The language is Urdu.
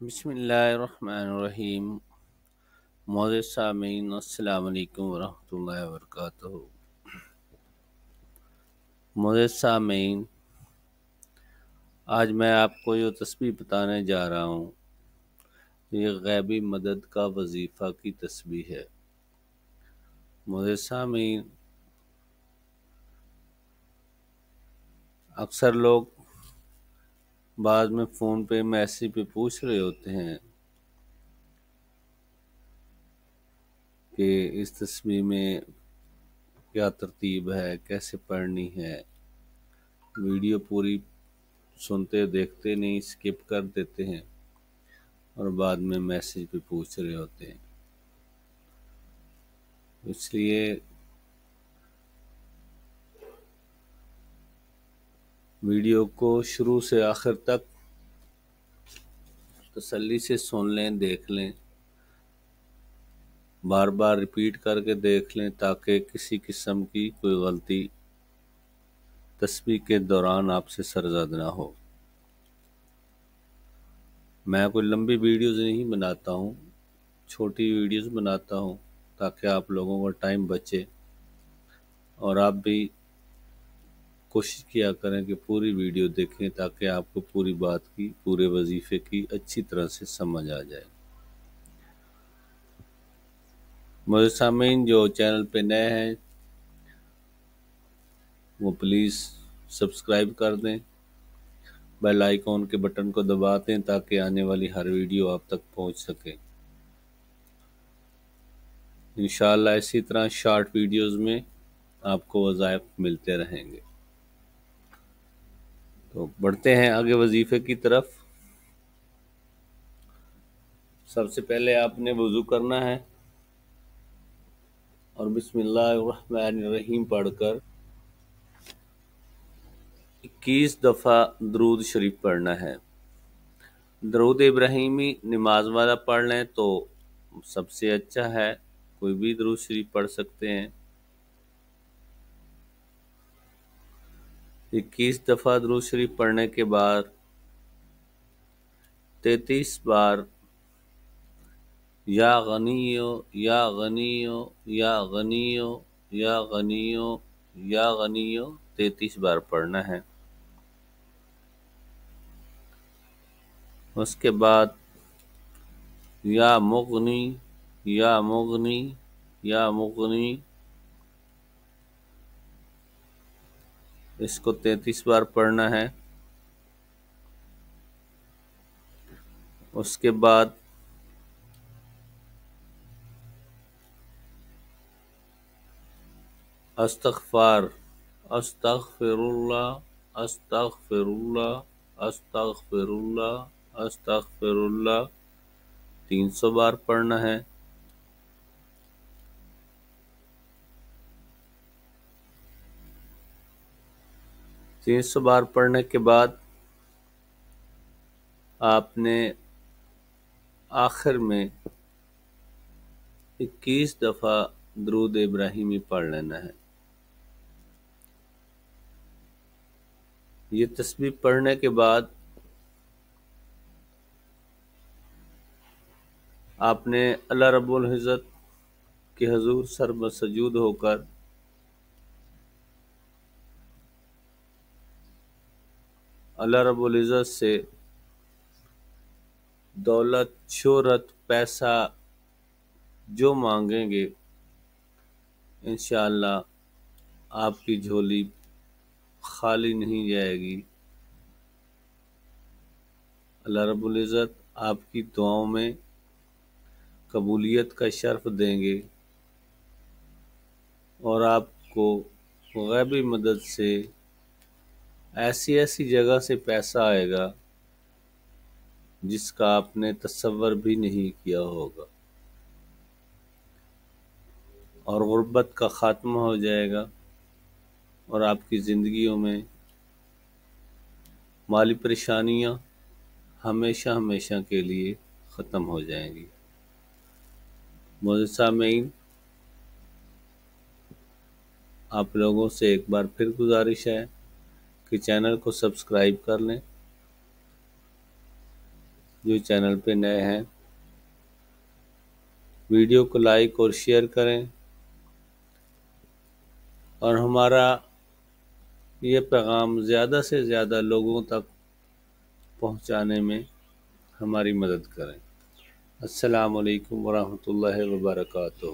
بسم اللہ الرحمن الرحیم۔ معزز سامعین، السلام علیکم ورحمۃ اللہ وبرکاتہ۔ معزز سامعین، آج میں آپ کو یہ تسبیح بتانے جا رہا ہوں۔ یہ غیبی مدد کا وظیفہ کی تسبیح ہے۔ معزز سامعین، اکثر لوگ بعض میں فون پہ میسیج پہ پوچھ رہے ہوتے ہیں کہ اس تسبیح میں کیا ترتیب ہے، کیسے پڑھنی ہے۔ ویڈیو پوری سنتے دیکھتے نہیں، اسکپ کر دیتے ہیں اور بعد میں میسیج پہ پوچھ رہے ہوتے ہیں۔ اس لیے ویڈیو کو شروع سے آخر تک تسلی سے سن لیں، دیکھ لیں، بار بار ریپیٹ کر کے دیکھ لیں تاکہ کسی قسم کی کوئی غلطی تسبیح کے دوران آپ سے سرزد نہ ہو۔ میں کوئی لمبی ویڈیوز نہیں بناتا ہوں، چھوٹی ویڈیوز بناتا ہوں تاکہ آپ لوگوں کا ٹائم بچے اور آپ بھی کوشش کیا کریں کہ پوری ویڈیو دیکھیں تاکہ آپ کو پوری بات کی، پورے وظیفے کی اچھی طرح سے سمجھ آ جائے۔ میرے سامعین، جو چینل پہ نئے ہیں وہ پلیز سبسکرائب کر دیں، بیل آئیکن کے بٹن کو دبا دیں تاکہ آنے والی ہر ویڈیو آپ تک پہنچ سکے۔ انشاءاللہ اسی طرح شارٹ ویڈیوز میں آپ کو وظائف ملتے رہیں گے۔ تو بڑھتے ہیں آگے وظیفے کی طرف۔ سب سے پہلے آپ نے وضو کرنا ہے اور بسم اللہ الرحمن الرحیم پڑھ کر 21 دفعہ درود شریف پڑھنا ہے۔ درود ابراہیمی نماز والا پڑھ لیں تو سب سے اچھا ہے، کوئی بھی درود شریف پڑھ سکتے ہیں۔ 21 دفعہ درود شریف پڑھنے کے بعد 33 بار یا غنیو یا غنیو یا غنیو یا غنیو یا غنیو 33 بار پڑھنا ہے۔ اس کے بعد یا مغنی یا مغنی یا مغنی، اس کو 33 بار پڑھنا ہے۔ اس کے بعد استغفار، استغفر اللہ استغفر اللہ استغفر اللہ استغفر اللہ 300 بار پڑھنا ہے۔ تین سو بار پڑھنے کے بعد آپ نے آخر میں 21 دفعہ درود ابراہیمی پڑھ لینا ہے۔ یہ تسبیح پڑھنے کے بعد آپ نے اللہ رب العزت کے حضور سر بسجود ہو کر اللہ رب العزت سے دولت، شہرت، پیسہ جو مانگیں گے انشاءاللہ آپ کی جھولی خالی نہیں جائے گی۔ اللہ رب العزت آپ کی دعاؤں میں قبولیت کا شرف دیں گے اور آپ کو غیبی مدد سے ایسی جگہ سے پیسہ آئے گا جس کا آپ نے تصور بھی نہیں کیا ہوگا، اور غربت کا خاتمہ ہو جائے گا اور آپ کی زندگیوں میں مالی پریشانیاں ہمیشہ کے لیے ختم ہو جائیں گی۔ معزز سامعین، آپ لوگوں سے ایک بار پھر گزارش ہے کہ چینل کو سبسکرائب کر لیں جو چینل پہ نئے ہیں ویڈیو کو لائک اور شیئر کریں، اور ہمارا یہ پیغام زیادہ سے زیادہ لوگوں تک پہنچانے میں ہماری مدد کریں۔ السلام علیکم ورحمۃ اللہ وبرکاتہ۔